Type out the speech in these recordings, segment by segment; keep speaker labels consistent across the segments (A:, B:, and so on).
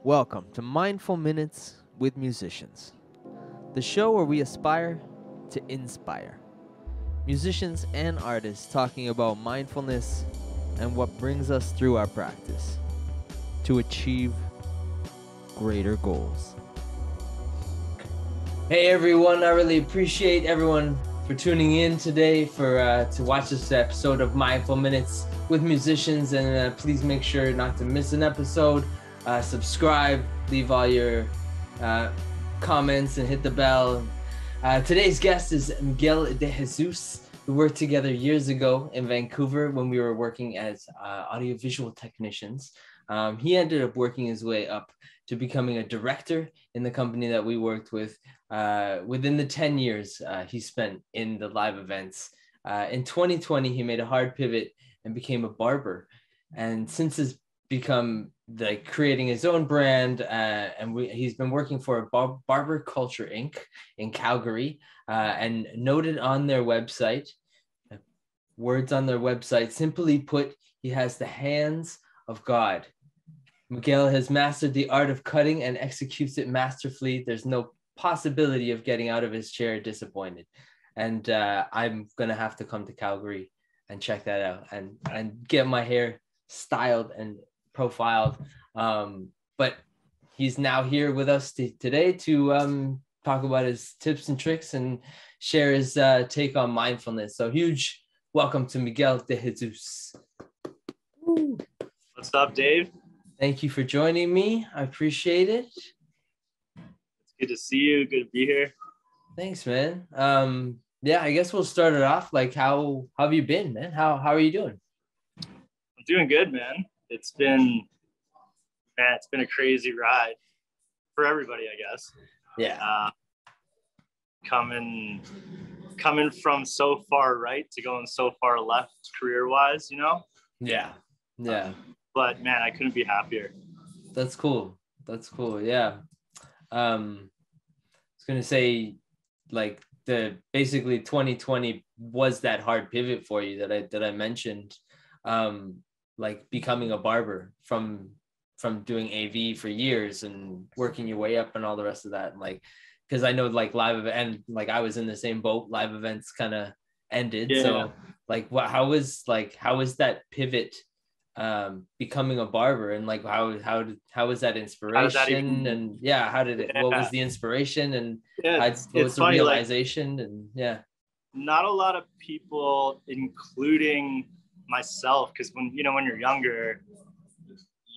A: Welcome to Mindful Minutes with Musicians, the show where we aspire to inspire musicians and artists talking about mindfulness and what brings us through our practice to achieve greater goals. Hey everyone, I really appreciate everyone for tuning in today to watch this episode of Mindful Minutes with Musicians, and please make sure not to miss an episode. Subscribe, leave all your comments, and hit the bell. Today's guest is Miguel DeJesus. We worked together years ago in Vancouver when we were working as audiovisual technicians. He ended up working his way up to becoming a director in the company that we worked with. Within the 10 years he spent in the live events. In 2020, he made a hard pivot and became a barber. And since it's become creating his own brand, he's been working for Barber Culture Inc. in Calgary, and noted on their website, words on their website, simply put, he has the hands of God. Miguel has mastered the art of cutting and executes it masterfully. There's no possibility of getting out of his chair disappointed. And I'm going to have to come to Calgary and check that out and get my hair styled and profiled. But he's now here with us today to talk about his tips and tricks and share his take on mindfulness. So huge welcome to Miguel DeJesus.
B: What's up, Dave?
A: Thank you for joining me. I appreciate it.
B: It's good to see you. Good to be here.
A: Thanks, man. Yeah, I guess we'll start it off. Like, how have you been, man? How are you doing?
B: I'm doing good, man. It's been a crazy ride for everybody, I guess.
A: Yeah.
B: Coming from so far right to going so far left career-wise, you know?
A: Yeah.
B: But man, I couldn't be happier.
A: That's cool. Yeah. I was gonna say, like, basically 2020 was that hard pivot for you that I mentioned, like becoming a barber from doing AV for years and working your way up and all the rest of that. And like, because I know like live event, and like I was in the same boat. Live events kind of ended. Yeah. So like, how was that pivot? Becoming a barber, and like how was that inspiration? And yeah, how did it? Yeah. What was the inspiration? And what was the realization? Like, and
B: not a lot of people, including myself, because when you're younger,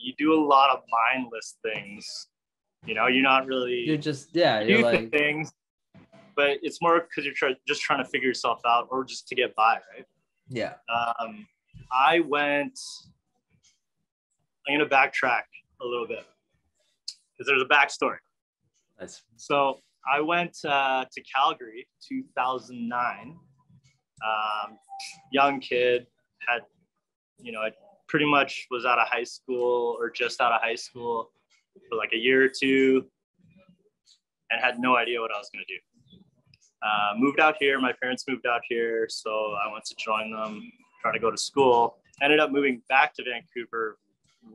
B: you do a lot of mindless things. You're not really.
A: You're just you're like
B: things, but it's more because you're just trying to figure yourself out, or just to get by, right?
A: Yeah.
B: I'm going to backtrack a little bit because there's a backstory.
A: Nice.
B: So I went to Calgary 2009. Young kid, I pretty much was out of high school or just out of high school for like a year or two and had no idea what I was going to do. Moved out here. My parents moved out here, so I went to join them, try to go to school. Ended up moving back to Vancouver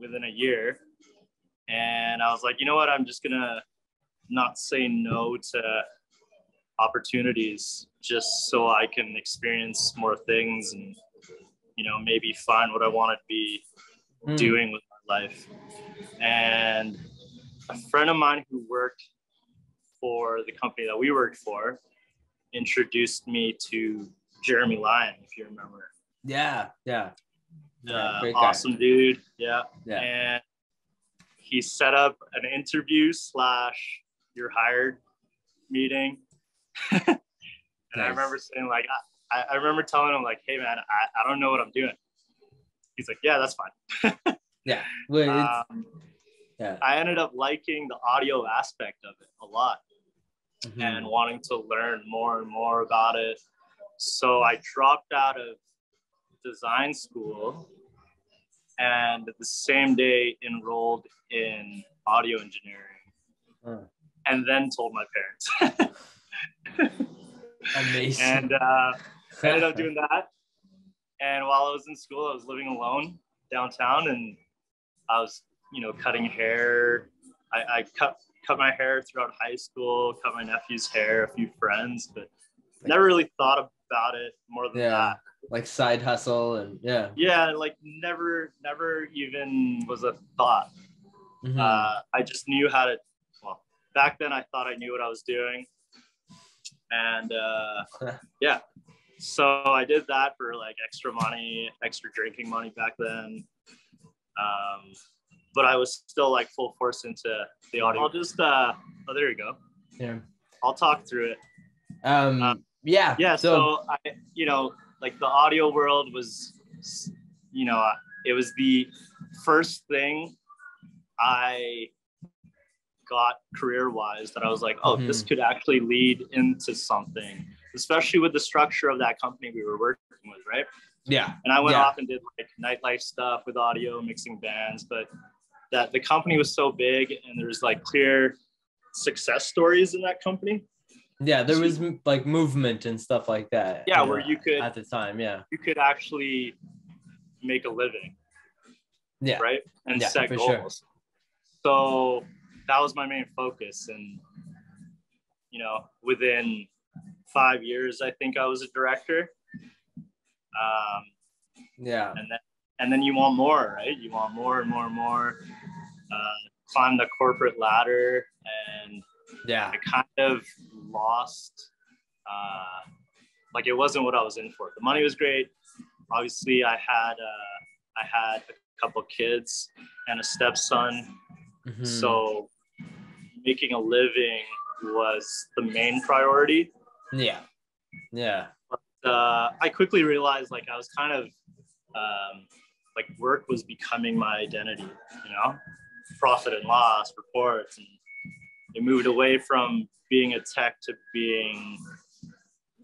B: within a year, and I was like, you know what, I'm just gonna not say no to opportunities just so I can experience more things and maybe find what I want to be doing with my life. And a friend of mine who worked for the company that we worked for introduced me to Jeremy Lyon, if you remember.
A: Yeah,
B: awesome guy. Dude. Yeah. And he set up an interview / you're hired meeting. And nice. I remember saying, like, I remember telling him, like, hey man, I don't know what I'm doing. He's like, yeah, that's fine.
A: Yeah. Well,
B: I ended up liking the audio aspect of it a lot, and wanting to learn more and more about it. So I dropped out of design school and the same day enrolled in audio engineering, and then told my parents.
A: Amazing.
B: And I ended up doing that. And while I was in school, I was living alone downtown, and I was, cutting hair I cut my hair throughout high school, cut my nephew's hair, a few friends, but never really thought about it more than that.
A: Like side hustle and
B: like never even was a thought.
A: Mm-hmm.
B: I just knew how to, well, back then I thought I knew what I was doing. And so I did that for like extra money, extra drinking money back then. But I was still like full force into the audio. I'll just, oh, there you go.
A: Yeah.
B: I'll talk through it.
A: Yeah.
B: So I, like the audio world was, it was the first thing I got career-wise that I was like, oh, this could actually lead into something, especially with the structure of that company we were working with, right?
A: Yeah.
B: And I went off and did like nightlife stuff with audio, mixing bands, but that the company was so big and there's like clear success stories in that company.
A: Yeah, there was like movement and stuff like that.
B: Yeah, where you could
A: at the time, you
B: could actually make a living.
A: Yeah.
B: Right. And set goals.
A: Sure.
B: So that was my main focus. And within 5 years, I think I was a director. And then you want more, right? You want more and more and more. Climb the corporate ladder, and I kind of lost. Like it wasn't what I was in for. The money was great. Obviously, I had a couple kids and a stepson, so making a living was the main priority. But I quickly realized like I was kind of like work was becoming my identity, profit and loss reports, and it moved away from being a tech to being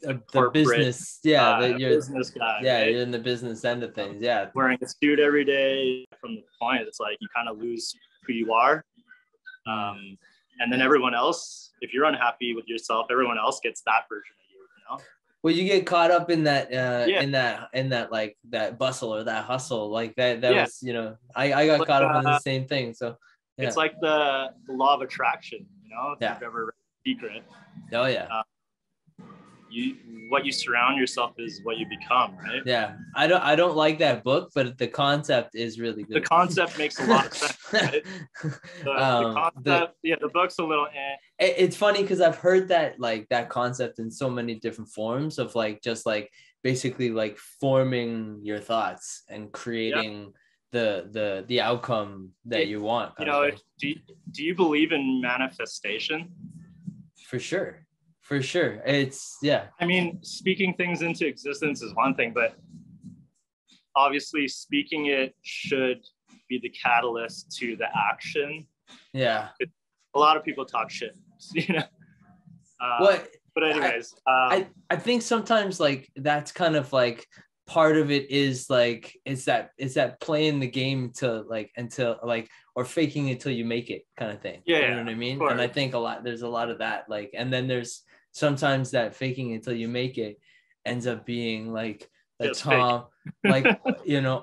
A: the business, you're
B: business guy. Right?
A: You're in the business end of things.
B: Wearing a suit every day. From the point, it's like you kind of lose who you are, and then everyone else, if you're unhappy with yourself, everyone else gets that version of you.
A: Well, you get caught up in that in that like that bustle or that hustle, like that was, I got caught up in the same thing. So
B: it's like the law of attraction, if you've ever read Secret.
A: Oh yeah.
B: What you surround yourself is what you become, right?
A: Yeah. I don't like that book, but the concept is really good.
B: The concept makes a lot of sense, right? The book's a little
A: It's funny because I've heard that like that concept in so many different forms of like just like basically like forming your thoughts and creating the outcome that you want.
B: Do you believe in manifestation?
A: For sure. It's
B: I mean, speaking things into existence is one thing, but obviously speaking it should be the catalyst to the action.
A: A
B: lot of people talk shit, but anyways,
A: I think sometimes like that's kind of like part of it is like it's that playing the game to like until like or faking it till you make it kind of thing. You know what I mean? And I think there's a lot of that, like, and then there's sometimes that faking until you make it ends up being like the Tom like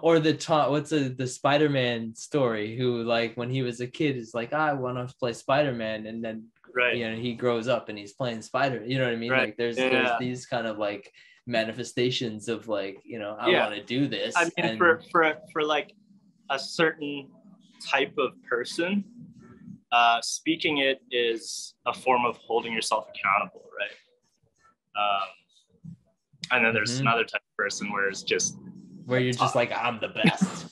A: or the Tom, what's the Spider-Man story, who like when he was a kid is like, I want to play Spider-Man, and then he grows up and he's playing Spider, you know what I mean? Like there's these kind of like manifestations of like, I want to do this.
B: I mean, for like a certain type of person, speaking it is a form of holding yourself accountable, right? And then there's another type of person where it's just
A: where you're just like, I'm the best.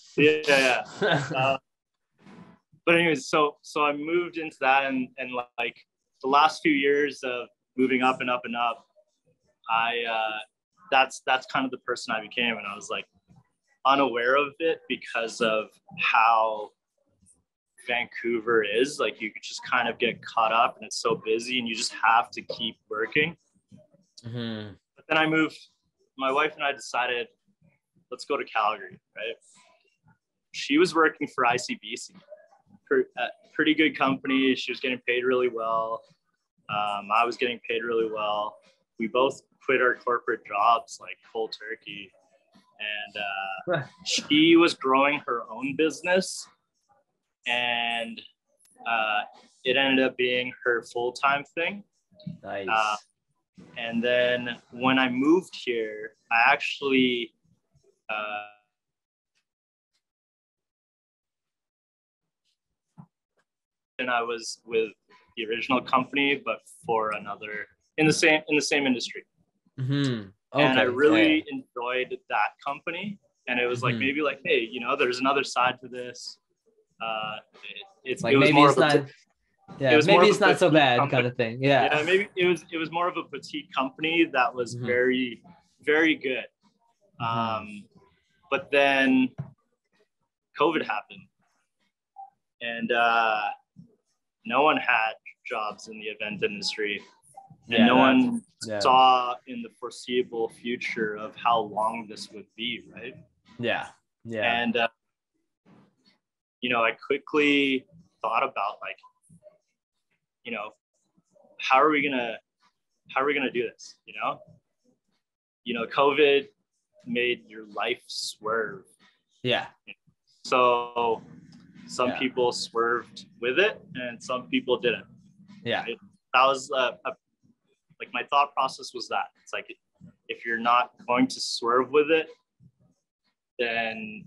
B: But anyways, so I moved into that, and like the last few years of moving up and up and up, that's kind of the person I became, and I was like unaware of it because of how Vancouver is. Like you could just kind of get caught up, and it's so busy, and you just have to keep working. But then I moved. My wife and I decided, let's go to Calgary, right? She was working for ICBC, pretty good company. She was getting paid really well. I was getting paid really well. We both quit our corporate jobs like cold turkey, and she was growing her own business, and it ended up being her full-time thing.
A: Nice.
B: And then when I moved here, I actually and I was with the original company, but for another in the same industry.
A: Mm-hmm. Okay.
B: And I really enjoyed that company. And it was like, maybe like, hey, you know, there's another side to this. It was
A: maybe
B: more
A: it's
B: of
A: not. Maybe it's not so bad
B: company.
A: kind of thing. Yeah.
B: Maybe it was more of a boutique company that was very, very good. But then COVID happened, and no one had jobs in the event industry, and no one saw in the foreseeable future of how long this would be, right?
A: Yeah.
B: And you know, I quickly thought about like, you know, how are we gonna do this? You know, COVID made your life swerve.
A: Yeah.
B: So some people swerved with it, and some people didn't.
A: Yeah.
B: Right? That was like my thought process was that it's like, if you're not going to swerve with it, then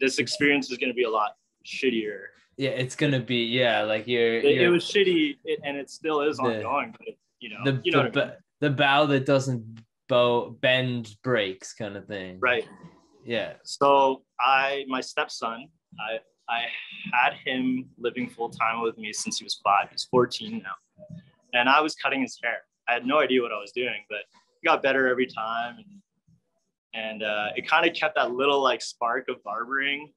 B: this experience is going to be a lot shittier.
A: Yeah, it's gonna be like
B: it was shitty, and it still is ongoing. But
A: the bow that doesn't bend breaks kind of thing.
B: Right.
A: Yeah.
B: So my stepson, I had him living full time with me since he was 5. He's 14 now, and I was cutting his hair. I had no idea what I was doing, but it got better every time, and it kind of kept that little like spark of barbering,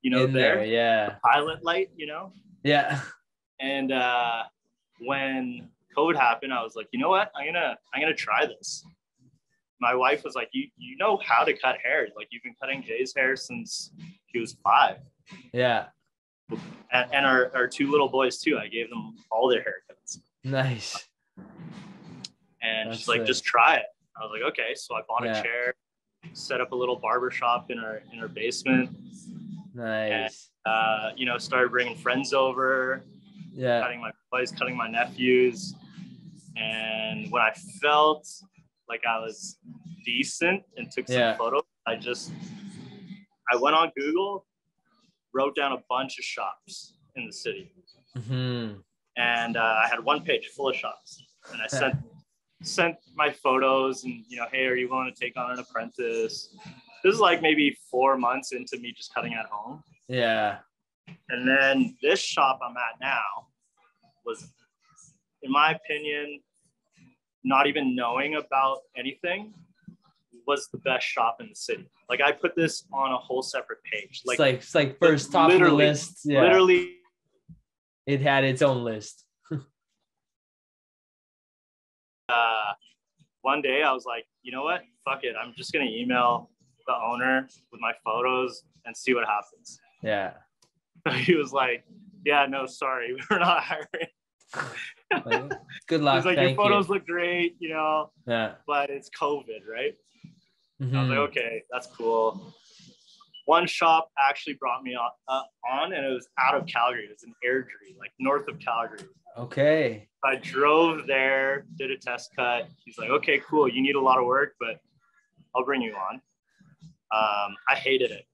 B: you know, there.
A: Yeah.
B: The pilot light, you know.
A: Yeah.
B: And when COVID happened, I was like, you know what? I'm gonna try this. My wife was like, you know how to cut hair. Like, you've been cutting Jay's hair since he was 5.
A: Yeah.
B: And our 2 little boys too. I gave them all their haircuts.
A: Nice.
B: And she's like, just try it. I was like, okay. So I bought a chair, set up a little barber shop in our basement.
A: Nice.
B: And, you know, started bringing friends over.
A: Yeah.
B: Cutting my boys, cutting my nephews. And when I felt like I was decent and took some photos, I went on Google, wrote down a bunch of shops in the city. And I had one page full of shops, and I sent my photos and, you know, hey, are you willing to take on an apprentice? This is like maybe 4 months into me just cutting at home.
A: Yeah.
B: And then this shop I'm at now was, in my opinion, not even knowing about anything, was the best shop in the city. Like, I put this on a whole separate page.
A: It's like first top of the list. Yeah.
B: Literally,
A: it had its own list.
B: One day I was like, you know what? Fuck it. I'm just gonna email the owner with my photos and see what happens.
A: Yeah.
B: He was like, yeah, no, sorry, we're not hiring.
A: Good luck.
B: He's like, your photos look great, you know.
A: Yeah.
B: But it's COVID, right? I was like, okay, that's cool. One shop actually brought me on, and it was out of Calgary. It was in Airdrie, like north of Calgary.
A: Okay.
B: I drove there, did a test cut. He's like, okay, cool. You need a lot of work, but I'll bring you on. I hated it.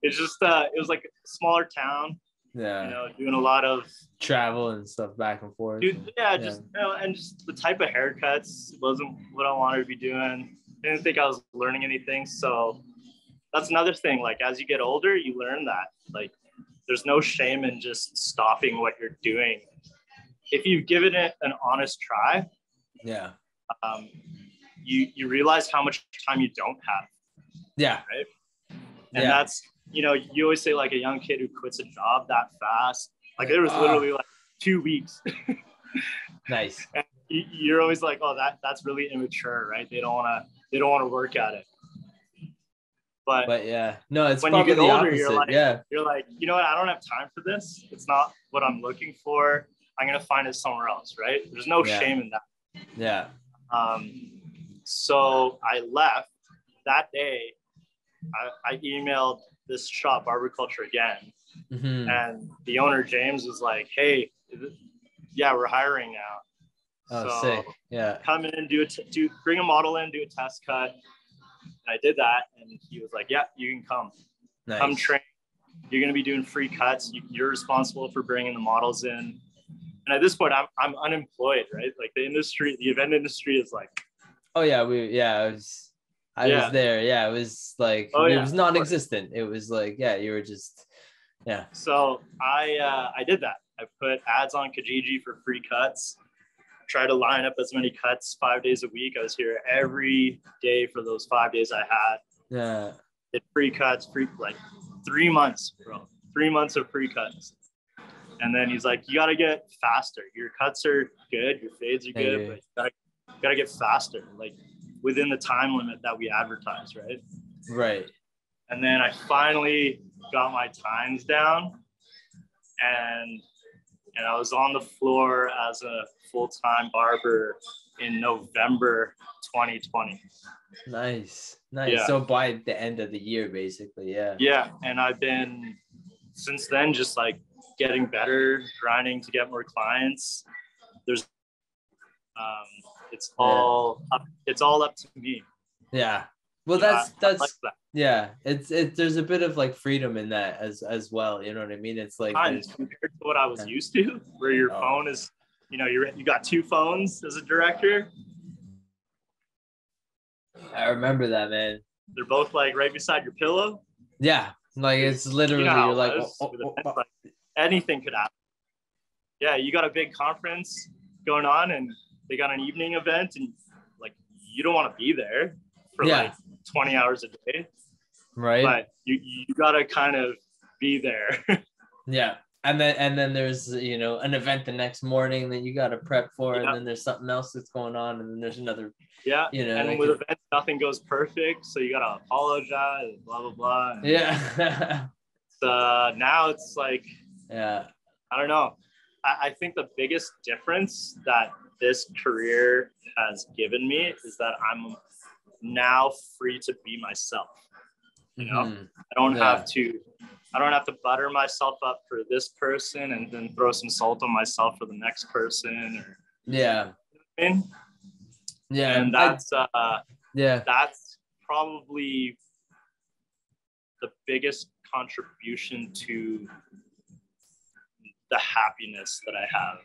B: It's just, it was like a smaller town.
A: Yeah.
B: You know, doing a lot of
A: travel and stuff back and forth.
B: Dude, just, you know, and just the type of haircuts wasn't what I wanted to be doing. I didn't think I was learning anything. So that's another thing. Like, as you get older, you learn that, like, there's no shame in just stopping what you're doing. If you've given it an honest try, you realize how much time you don't have.
A: Yeah.
B: Right. And that's, you know, you always say like a young kid who quits a job that fast. Like, there was literally like 2 weeks.
A: Nice.
B: And you're always like, oh, that's really immature, right? They don't want to work at it. But
A: yeah, no, it's
B: when
A: probably
B: you get older,
A: opposite.
B: You're like, you know what? I don't have time for this. It's not what I'm looking for. I'm going to find it somewhere else. Right. There's no shame in that.
A: Yeah.
B: So I left that day. I emailed this shop, Arboriculture, again. And the owner, James, was like, hey, yeah, we're hiring now.
A: Oh,
B: So
A: sick. Yeah.
B: come in, bring a model in, do a test cut. And I did that. And he was like, yeah, you can come.
A: Nice.
B: Come train. You're going to be doing free cuts. You're responsible for bringing the models in. And at this point, I'm unemployed, right? Like the event industry is like.
A: Oh yeah, I was there. Yeah, it was like, it was non-existent. It was like, yeah, you were just, yeah.
B: So I did that. I put ads on Kijiji for free cuts. Try to line up as many cuts 5 days a week. I was here every day for those 5 days I had.
A: Yeah.
B: Did free cuts, like 3 months, bro. 3 months of free cuts. And then he's like, you got to get faster. Your cuts are good. Your fades are good, but you got to get faster, like within the time limit that we advertise, right?
A: Right. And
B: then I finally got my times down, and I was on the floor as a full-time barber in November 2020.
A: Nice. Yeah. So by the end of the year, basically, yeah.
B: Yeah, and I've been since then just like getting better, grinding to get more clients. There's, it's all up to me.
A: Yeah. Well, that's like that. Yeah. There's a bit of like freedom in that as well. You know what I mean? It's like
B: compared to what I was used to, where your phone is, you got 2 phones as a director.
A: I remember that, man.
B: They're both like right beside your pillow.
A: Yeah. Like it's literally, you're like,
B: like anything could happen. Yeah. You got a big conference going on and they got an evening event and like, you don't want to be there for like 20 hours a day.
A: Right.
B: But you got to kind of be there.
A: Yeah. And then there's, an event the next morning that you got to prep for. And then there's something else that's going on. And then there's another.
B: Yeah. And with events, nothing goes perfect. So you got to apologize, blah, blah, blah. And
A: yeah.
B: now it's like,
A: yeah,
B: I don't know. I think the biggest difference that this career has given me is that I'm now free to be myself. I don't have to butter myself up for this person and then throw some salt on myself for the next person. And that's that's probably the biggest contribution to the happiness that I have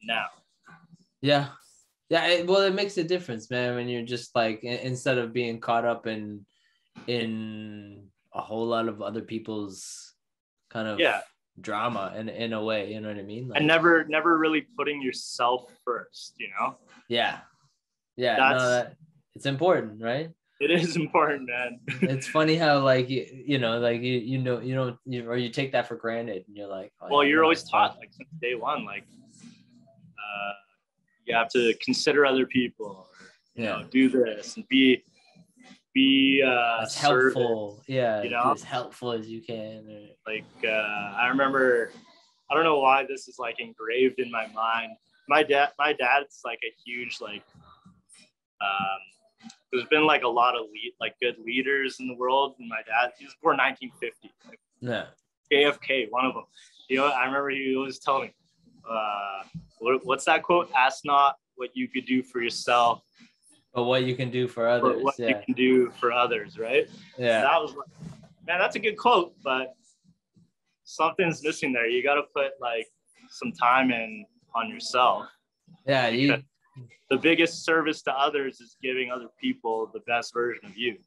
B: now.
A: Yeah. It makes a difference, man, when you're just like, instead of being caught up in a whole lot of other people's kind of drama in a way, you know what I mean? Like,
B: and never really putting yourself first,
A: Yeah. It's important, right?
B: It is important, man.
A: It's funny how like you take that for granted and you're like,
B: you're always taught like since day one, like you have to consider other people, do this and be
A: as helpful, be as helpful as you can.
B: Like I remember, I don't know why this is like engraved in my mind. My dad's like a huge like there's been like a lot of good leaders in the world, and my dad, he was born 1950. JFK, one of them. I remember he always telling me, what's that quote? Ask not what you could do for yourself,
A: but what you can do for others.
B: But what you can do for others, right?
A: Yeah.
B: And that was like, man, that's a good quote, but something's missing there. You got to put like some time in on yourself.
A: Yeah.
B: The biggest service to others is giving other people the best version of you.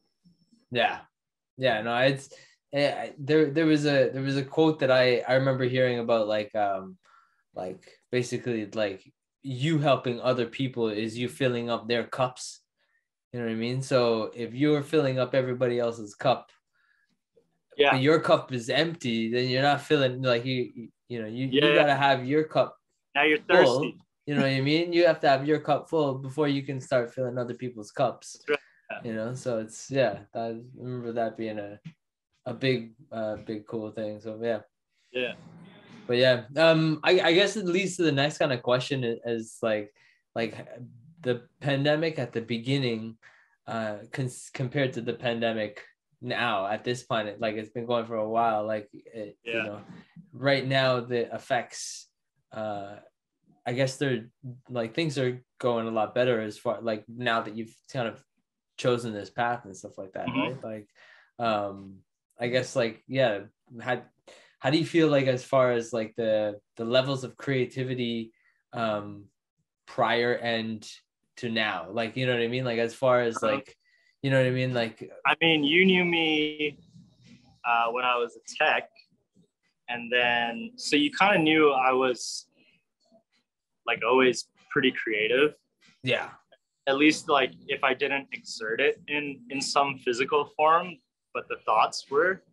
A: Yeah. No, it's there was a quote that I remember hearing about like basically like you helping other people is you filling up their cups. You know what I mean? So if you're filling up everybody else's cup, but your cup is empty, then you're not feeling like you gotta have your cup.
B: Now you're thirsty.
A: Full. You know what I mean? You have to have your cup full before you can start filling other people's cups.
B: That's right.
A: So it's I remember that being a big cool thing. So
B: yeah.
A: But I guess it leads to the next kind of question is like the pandemic at the beginning compared to the pandemic now at this point, like it's been going for a while, like you know, right now the effects, I guess they're like things are going a lot better as far like now that you've kind of chosen this path and stuff like that, right? Like I guess like how do you feel like as far as like the levels of creativity prior and to now, like, you know what I mean, like as far as like, you know what I mean, like
B: I mean, you knew me when I was a tech, and then so you kind of knew I was like always pretty creative.
A: Yeah.
B: At least like if I didn't exert it in some physical form, but the thoughts were.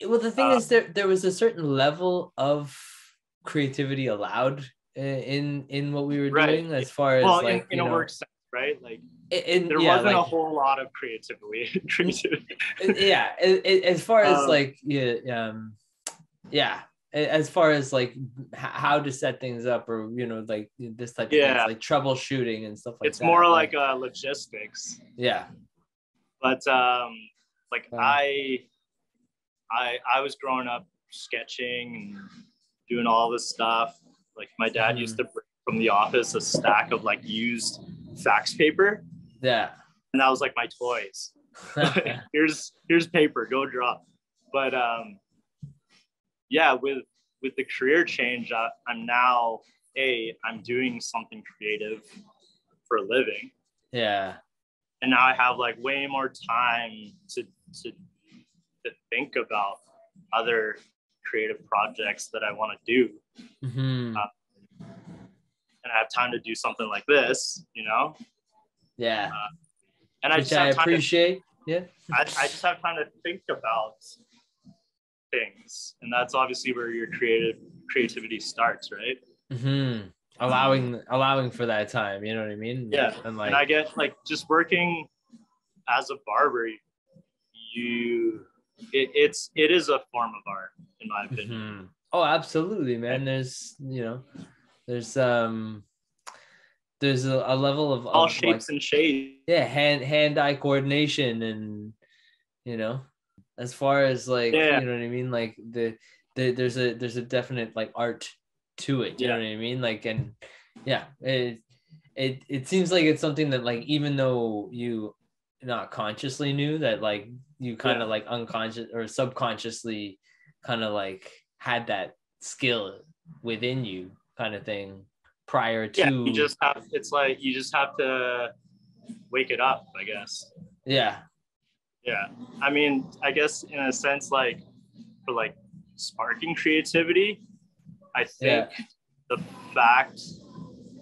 A: Well, the thing is there was a certain level of creativity allowed in what we were doing, as far as like
B: in a work sense, right? Like
A: there
B: wasn't
A: like,
B: a whole lot of creativity.
A: Yeah, as far as like as far as like how to set things up, or you know, like this type of things, like troubleshooting and stuff like
B: it's
A: that.
B: It's more like logistics.
A: Yeah.
B: But like I was growing up sketching and doing all this stuff. Like my dad used to bring from the office a stack of like used fax paper.
A: Yeah.
B: And that was like my toys. here's paper, go draw. But with the career change, I'm now I'm doing something creative for a living.
A: Yeah.
B: And now I have like way more time to think about other creative projects that I want to do. And I have time to do something like this, you know?
A: Yeah.
B: And I
A: which I appreciate.
B: I just have time to think about things. And that's obviously where your creativity starts, right?
A: Allowing for that time, you know what I mean?
B: Yeah.
A: And like,
B: and I get like just working as a barber, it is a form of art, in my opinion.
A: Oh, absolutely, man. There's, you know, there's a level of
B: all shapes like, and shades.
A: Yeah, hand-eye coordination, and you know, as far as like, you know what I mean, like there's a definite like art to it, you know what I mean, like, and it seems like it's something that like, even though you not consciously knew that, like you kind of like unconscious or subconsciously kind of like had that skill within you, kind of thing, prior to
B: you just have to wake it up, I guess. Yeah. I mean, I guess in a sense, like for like sparking creativity, I think the fact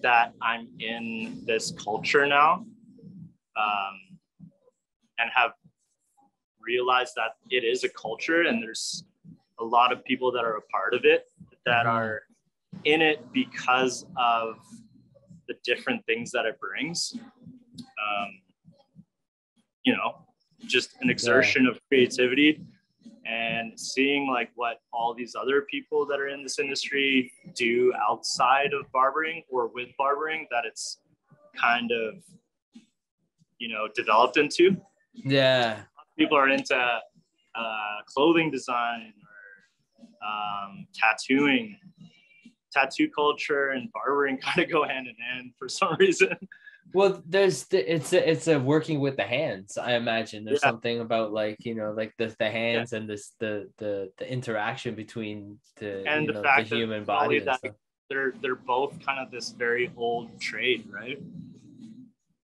B: that I'm in this culture now, and have realized that it is a culture and there's a lot of people that are a part of it that are in it because of the different things that it brings. You know, just an exertion of creativity, and seeing like what all these other people that are in this industry do outside of barbering or with barbering, that it's kind of, you know, developed into.
A: Yeah.
B: People are into clothing design or tattooing. Tattoo culture and barbering kind of go hand in hand for some reason.
A: Well, it's a working with the hands, I imagine. There's something about like, you know, like the hands and this the interaction between the human body and stuff.
B: They're both kind of this very old trade, right?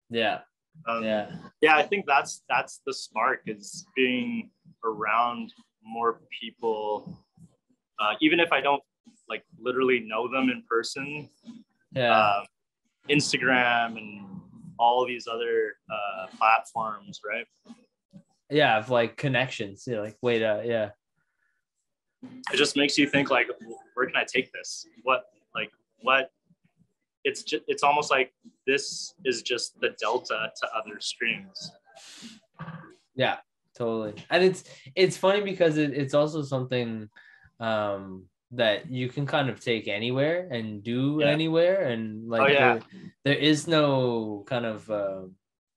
A: Yeah.
B: I think that's the spark, is being around more people, even if I don't like literally know them in person. Instagram and all these other platforms, right?
A: Of like connections, like it
B: just makes you think like, where can I take this? What it's almost like this is just the delta to other streams.
A: Yeah, totally. And it's funny because it's also something that you can kind of take anywhere and do anywhere, and like there is no kind of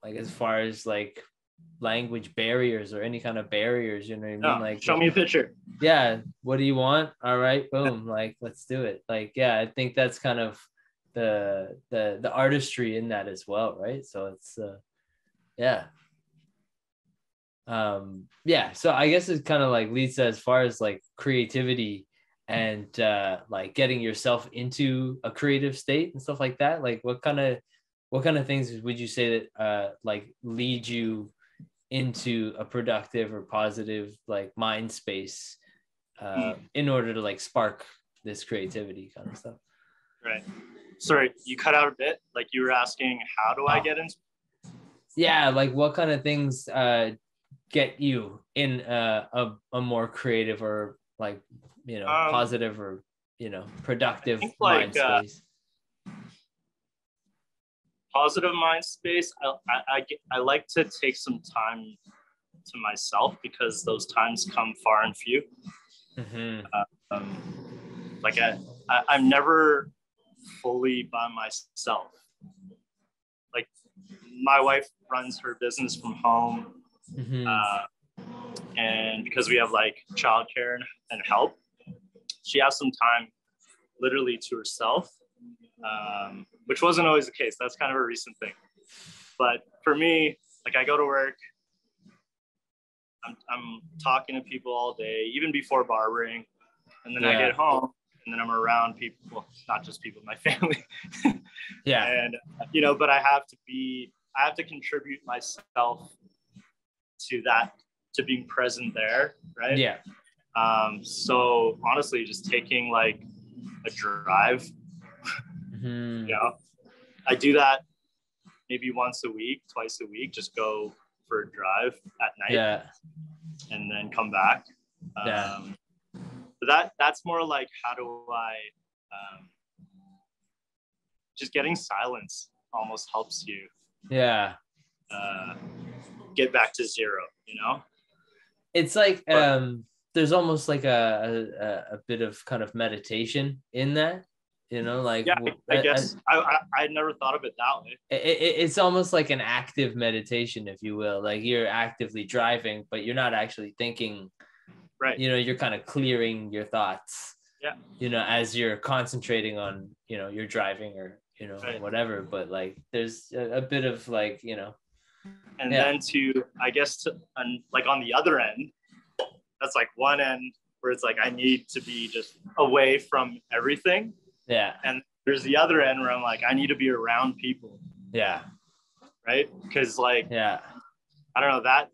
A: like, as far as like language barriers or any kind of barriers, you know what I mean?
B: No,
A: Like,
B: show me a picture.
A: yeah, what do you want? All right, boom, like, let's do it. Like, yeah, I think that's kind of the artistry in that as well, right? So it's yeah. Yeah, so I guess it kind of like leads to, as far as like creativity and like getting yourself into a creative state and stuff like that. Like what kind of things would you say that like lead you into a productive or positive like mind space in order to like spark this creativity kind of stuff?
B: Right. Sorry, you cut out a bit. Like you were asking, how do I get into?
A: Yeah, like what kind of things get you in a more creative or like, you know, positive or, you know, productive mind space?
B: Positive mind space. I like to take some time to myself because those times come far and few.
A: Mm-hmm.
B: Like I'm never fully by myself. Like my wife runs her business from home.
A: Mm-hmm.
B: And because we have like childcare and help, she has some time literally to herself, which wasn't always the case. That's kind of a recent thing. But for me, like I go to work, I'm talking to people all day, even before barbering. And then I get home and then I'm around people, well, not just people, my family.
A: Yeah.
B: And, you know, but I have to contribute myself to that, to being present there. Right.
A: Yeah.
B: So honestly, just taking like a drive,
A: Mm-hmm.
B: you know, I do that maybe once a week, twice a week, just go for a drive at night.
A: Yeah.
B: And then come back. But that's more like, how do I, just getting silence almost helps you.
A: Yeah.
B: Get back to zero, you know?
A: It's like, there's almost like a bit of kind of meditation in that, you know, like,
B: yeah, I guess I never thought of it that way.
A: It's almost like an active meditation, if you will. Like you're actively driving, but you're not actually thinking,
B: right?
A: You know, you're kind of clearing your thoughts,
B: yeah,
A: you know, as you're concentrating on, you know, you're driving or, you know,
B: right.
A: whatever. But like, there's a bit of like, you know,
B: and then like on the other end, that's like one end where it's like, I need to be just away from everything.
A: Yeah.
B: And there's the other end where I'm like, I need to be around people.
A: Yeah.
B: Right. Cause like,
A: yeah,
B: I don't know, that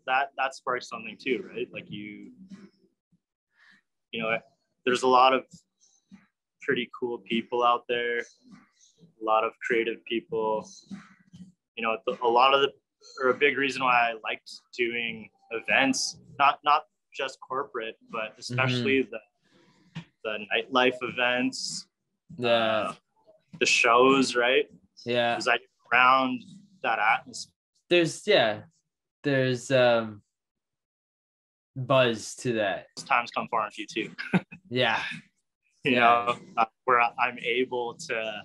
B: sparks something too, right? Like you know, there's a lot of pretty cool people out there, a lot of creative people, you know, a big reason why I liked doing events, not just corporate, but especially the nightlife events, the shows, right?
A: Yeah.
B: Because I get around that atmosphere.
A: There's buzz to that.
B: Those times come far and few too.
A: Yeah.
B: you know, where I'm able to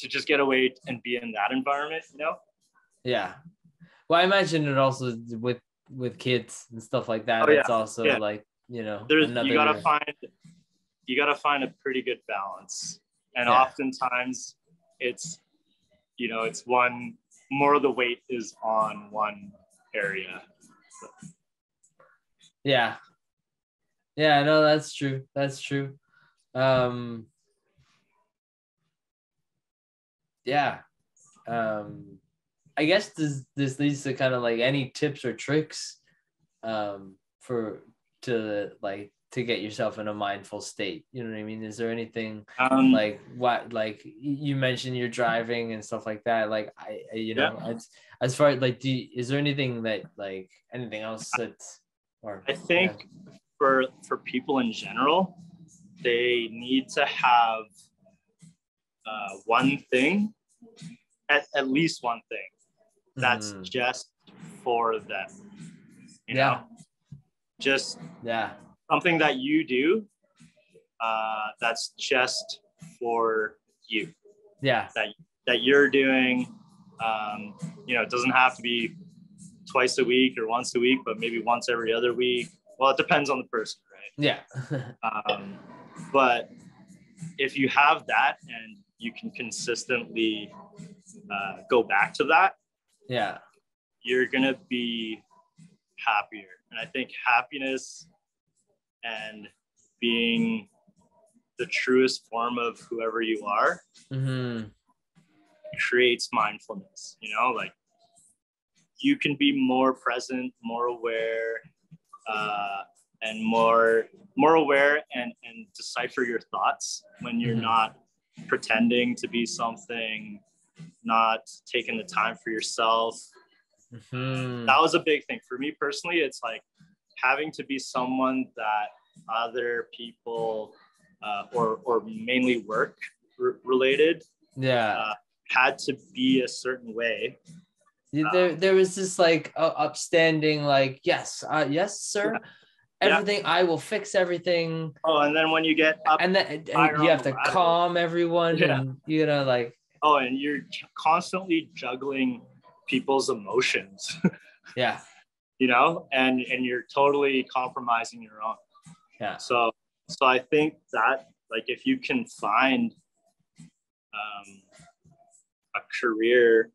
B: just get away and be in that environment, you know?
A: Yeah. Well, I imagine it also with kids and stuff like that.
B: Oh,
A: it's also like, you know,
B: you gotta find a pretty good balance. And oftentimes it's, you know, it's more of the weight is on one area. So.
A: Yeah. Yeah, no, that's true. That's true. Yeah. I guess this leads to kind of like any tips or tricks to get yourself in a mindful state. You know what I mean? Is there anything like you mentioned you're driving and stuff like that? Like as far as like, is there anything that like anything else that's
B: I think for people in general, they need to have one thing, at least one thing that's just for them. You know? Just something that you do that's just for you.
A: Yeah.
B: That you're doing It doesn't have to be twice a week or once a week, but maybe once every other week. Well, it depends on the person, right?
A: Yeah.
B: But if you have that and you can consistently go back to that,
A: yeah,
B: you're going to be happier. And I think happiness and being the truest form of whoever you are creates mindfulness, like you can be more present, more aware, and more aware and decipher your thoughts when you're not pretending to be something, not taking the time for yourself. That was a big thing for me personally. It's like having to be someone that other people or mainly work related had to be a certain way.
A: There was this like upstanding, like, yes, sir. Everything, I will fix everything.
B: Oh, and then when you get up,
A: and then you have to calm everyone, and like. Oh,
B: and you're constantly juggling people's emotions.
A: Yeah.
B: And you're totally compromising your own.
A: Yeah.
B: So I think that, like, if you can find a career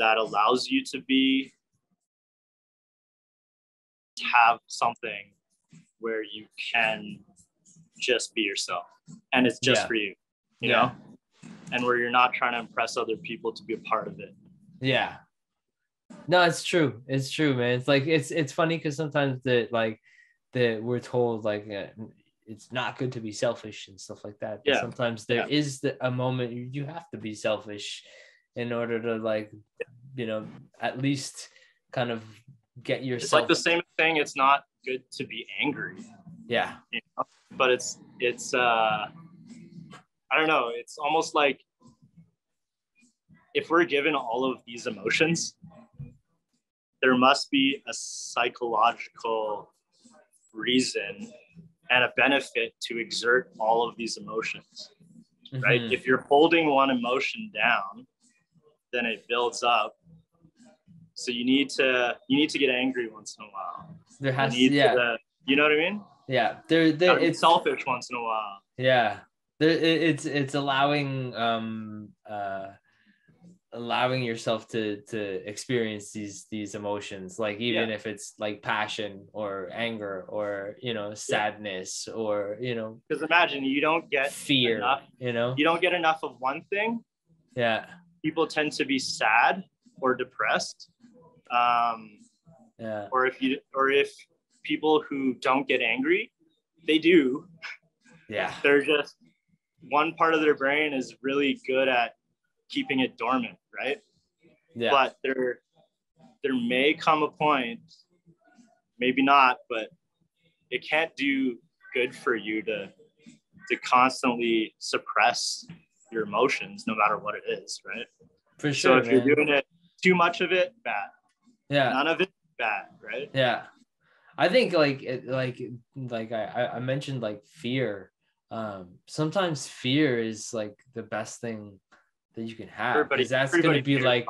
B: that allows you to have something where you can just be yourself and it's just for you, you know, and where you're not trying to impress other people to be a part of it.
A: Yeah. No, it's true. It's true, man. It's like, it's funny because sometimes we're told like it's not good to be selfish and stuff like that. But sometimes there is a moment you have to be selfish in order to, like, at least kind of get yourself.
B: It's like the same thing. It's not good to be angry.
A: Yeah.
B: But it's I don't know. It's almost like if we're given all of these emotions, there must be a psychological reason and a benefit to exert all of these emotions, right? If you're holding one emotion down, then it builds up. So you need to get angry once in a while.
A: There has to,
B: you know what I mean?
A: Yeah. It's
B: selfish once in a while.
A: Yeah. It's allowing allowing yourself to experience these emotions, like even if it's like passion or anger or sadness or
B: because imagine you don't get
A: fear
B: enough, you don't get enough of one thing. People tend to be sad or depressed, or if people who don't get angry, they do, they're just, one part of their brain is really good at keeping it dormant, right? But there may come a point, maybe not, but it can't do good for you to constantly suppress your emotions, no matter what it is, right?
A: For sure.
B: So if you're doing it, too much of it, bad. None of it, bad, right?
A: I think I mentioned like fear. Sometimes fear is like the best thing that you can have, because that's going to be like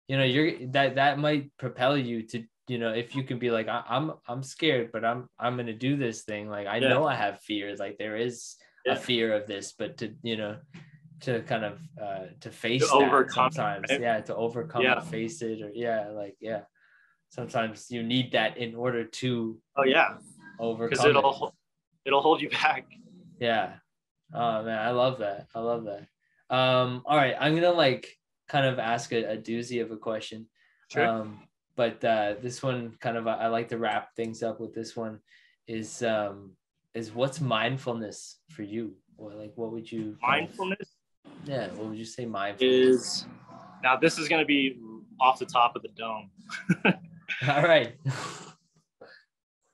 A: you're that might propel you to if you can be like, I'm scared, but I'm going to do this thing. Like I know I have fears, like there is a fear of this, but to to kind of to face to overcome sometimes, right? To overcome it, face it, or sometimes you need that in order to overcome,
B: because it'll hold you back.
A: Oh man, I love that. All right, I'm gonna like kind of ask a doozy of a question.
B: Sure.
A: But this one kind of, I like to wrap things up with this one, is what's mindfulness for you? Or like, what would you
B: mindfulness?
A: What would you say mindfulness
B: is? Now this is going to be off the top of the dome.
A: All right.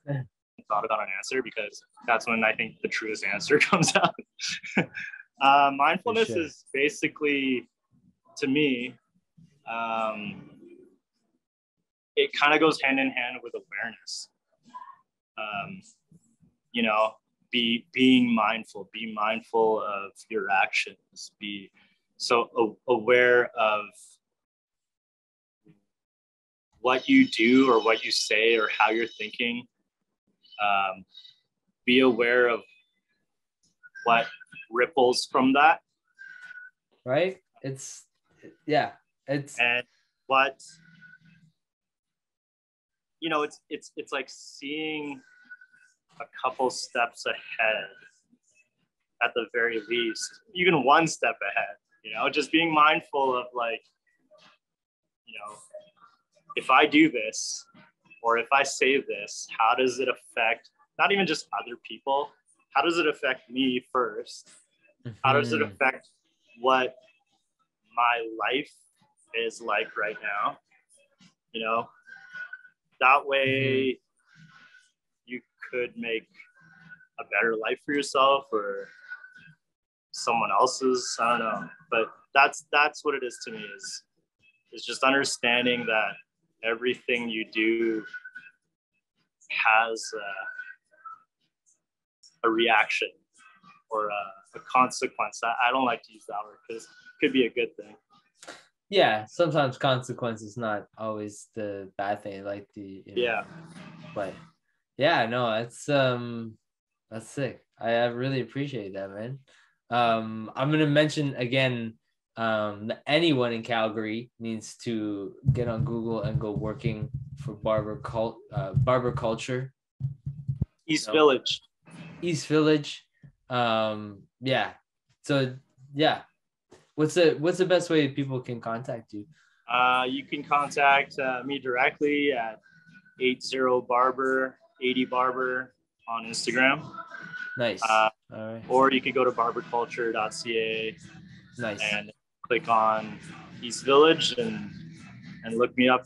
B: Thought about an answer, because that's when I think the truest answer comes out. Mindfulness is basically, to me, it kind of goes hand in hand with awareness. Being mindful, be mindful of your actions, be so aware of what you do or what you say or how you're thinking. Be aware of what ripples from that.
A: Right? It's
B: and what, you know, it's like seeing a couple steps ahead at the very least, even one step ahead, you know, just being mindful of like, you know, if I do this or if I say this, how does it affect not even just other people? How does it affect me first? How does it affect what my life is like right now? You know, that way you could make a better life for yourself or someone else's. I don't know, but that's what it is to me, is just understanding that everything you do has a reaction or a consequence. I don't like to use that word because it could be a good thing.
A: Yeah, sometimes consequence is not always the bad thing, like the, you know,
B: yeah.
A: But yeah, no, that's sick. I really appreciate that, man. I'm gonna mention again, that anyone in Calgary needs to get on Google and go working for barber culture.
B: East Village.
A: East Village. Yeah. So yeah. What's the best way people can contact you?
B: You can contact me directly at 80barber on Instagram.
A: Nice. All right.
B: Or you could go to barberculture.ca.
A: Nice.
B: And click on East Village and look me up.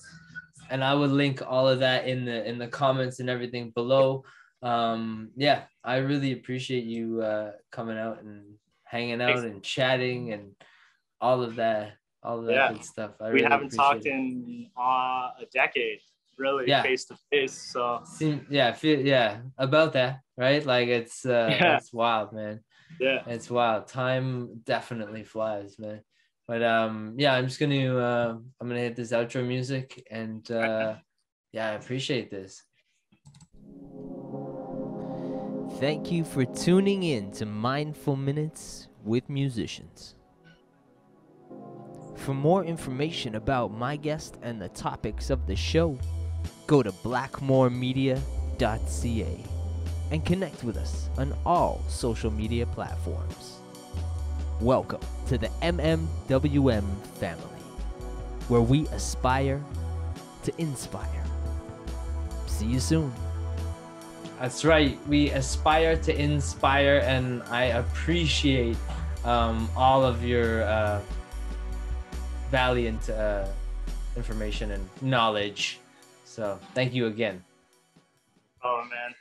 A: And I would link all of that in the comments and everything below. Yeah, I really appreciate you coming out and hanging out and chatting and all of that good stuff.
B: We haven't talked in a decade, really, face to face. So
A: about that, right? Like it's it's wild, man.
B: Yeah,
A: it's wild. Time definitely flies, man. But yeah, I'm gonna hit this outro music, and yeah, I appreciate this. Thank you for tuning in to Mindful Minutes with Musicians. For more information about my guest and the topics of the show, go to blackmoremedia.ca and connect with us on all social media platforms. Welcome to the MMWM family, where we aspire to inspire. See you soon. That's right. We aspire to inspire, and I appreciate all of your valiant information and knowledge. So thank you again.
B: Oh, man.